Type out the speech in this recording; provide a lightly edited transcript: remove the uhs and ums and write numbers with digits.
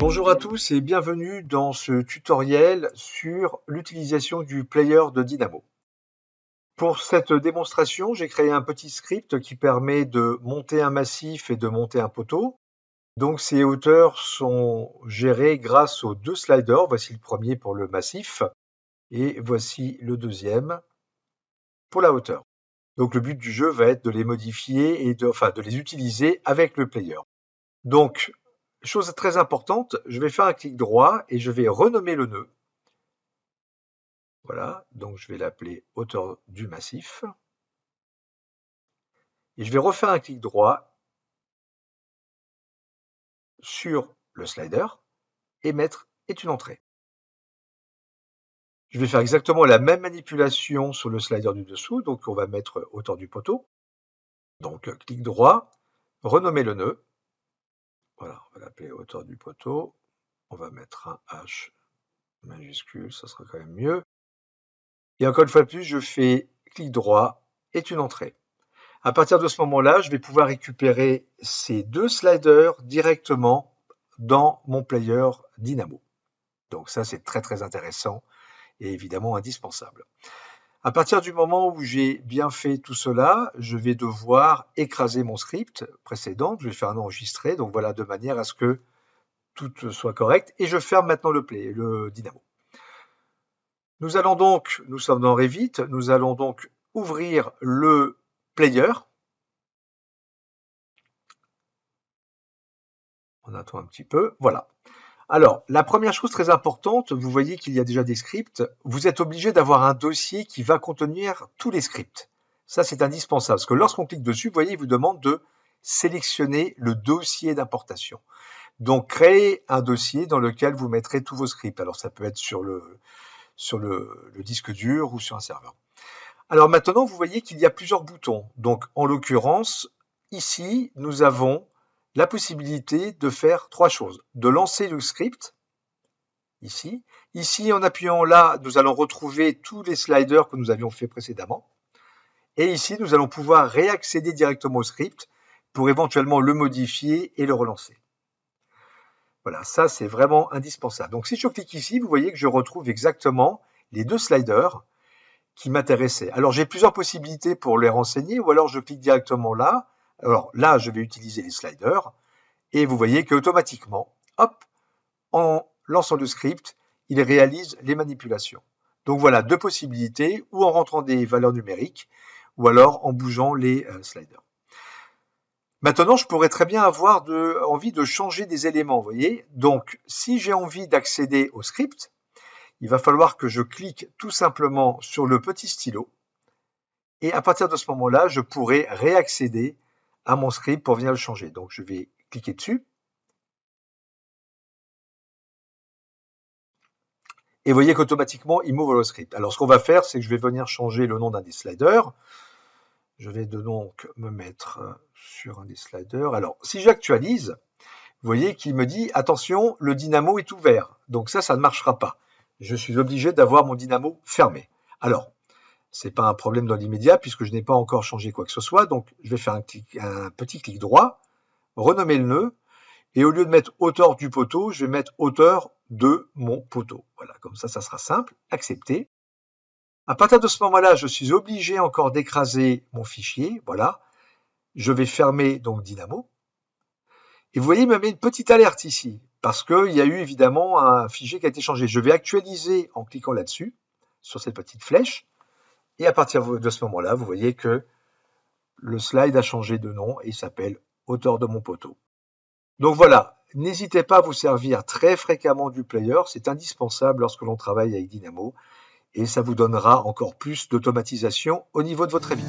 Bonjour à tous et bienvenue dans ce tutoriel sur l'utilisation du player de Dynamo. Pour cette démonstration, j'ai créé un petit script qui permet de monter un massif et de monter un poteau. Donc ces hauteurs sont gérées grâce aux deux sliders. Voici le premier pour le massif et voici le deuxième pour la hauteur. Donc le but du jeu va être de les modifier et de les utiliser avec le player. Donc, chose très importante, je vais faire un clic droit et je vais renommer le nœud. Voilà, donc je vais l'appeler hauteur du massif. Et je vais refaire un clic droit sur le slider et mettre est une entrée. Je vais faire exactement la même manipulation sur le slider du dessous, donc on va mettre hauteur du poteau. Donc clic droit, renommer le nœud. Voilà, on va l'appeler hauteur du poteau. On va mettre un H majuscule, ça sera quand même mieux. Et encore une fois de plus, je fais clic droit, est une entrée. À partir de ce moment-là, je vais pouvoir récupérer ces deux sliders directement dans mon player Dynamo. Donc ça, c'est très intéressant et évidemment indispensable. À partir du moment où j'ai bien fait tout cela, je vais devoir écraser mon script précédent. Je vais faire un enregistré, donc voilà, de manière à ce que tout soit correct. Et je ferme maintenant le Dynamo. Nous sommes dans Revit, nous allons donc ouvrir le player. On attend un petit peu, voilà. Alors, la première chose très importante, vous voyez qu'il y a déjà des scripts. Vous êtes obligé d'avoir un dossier qui va contenir tous les scripts. Ça, c'est indispensable, parce que lorsqu'on clique dessus, vous voyez, il vous demande de sélectionner le dossier d'importation. Donc, créez un dossier dans lequel vous mettrez tous vos scripts. Alors, ça peut être sur le disque dur ou sur un serveur. Alors maintenant, vous voyez qu'il y a plusieurs boutons. Donc, en l'occurrence, ici, nous avons la possibilité de faire trois choses. De lancer le script, ici. Ici, en appuyant là, nous allons retrouver tous les sliders que nous avions fait précédemment. Et ici, nous allons pouvoir réaccéder directement au script pour éventuellement le modifier et le relancer. Voilà, ça c'est vraiment indispensable. Donc si je clique ici, vous voyez que je retrouve exactement les deux sliders qui m'intéressaient. Alors j'ai plusieurs possibilités pour les renseigner, ou alors je clique directement là. Alors là, je vais utiliser les sliders, et vous voyez qu'automatiquement, hop, en lançant le script, il réalise les manipulations. Donc voilà, deux possibilités, ou en rentrant des valeurs numériques, ou alors en bougeant les sliders. Maintenant, je pourrais très bien avoir envie de changer des éléments, vous voyez. Donc, si j'ai envie d'accéder au script, il va falloir que je clique tout simplement sur le petit stylo. Et à partir de ce moment-là, je pourrai réaccéder à mon script pour venir le changer. Donc, je vais cliquer dessus. Et vous voyez qu'automatiquement, il m'ouvre le script. Alors, ce qu'on va faire, c'est que je vais venir changer le nom d'un des sliders. Je vais donc me mettre sur un des sliders. Alors, si j'actualise, vous voyez qu'il me dit « Attention, le dynamo est ouvert ». Donc ça ne marchera pas. Je suis obligé d'avoir mon dynamo fermé. Alors, ce n'est pas un problème dans l'immédiat puisque je n'ai pas encore changé quoi que ce soit. Donc, je vais faire un petit clic droit, renommer le nœud, et au lieu de mettre hauteur du poteau, je vais mettre hauteur de mon poteau. Voilà, comme ça sera simple. Accepter. À partir de ce moment-là, je suis obligé encore d'écraser mon fichier. Voilà. Je vais fermer donc Dynamo. Et vous voyez, il me met une petite alerte ici, parce qu'il y a eu évidemment un fichier qui a été changé. Je vais actualiser en cliquant là-dessus, sur cette petite flèche. Et à partir de ce moment-là, vous voyez que le slide a changé de nom et il s'appelle hauteur de mon poteau. Donc voilà, n'hésitez pas à vous servir très fréquemment du player. C'est indispensable lorsque l'on travaille avec Dynamo. Et ça vous donnera encore plus d'automatisation au niveau de votre Revit.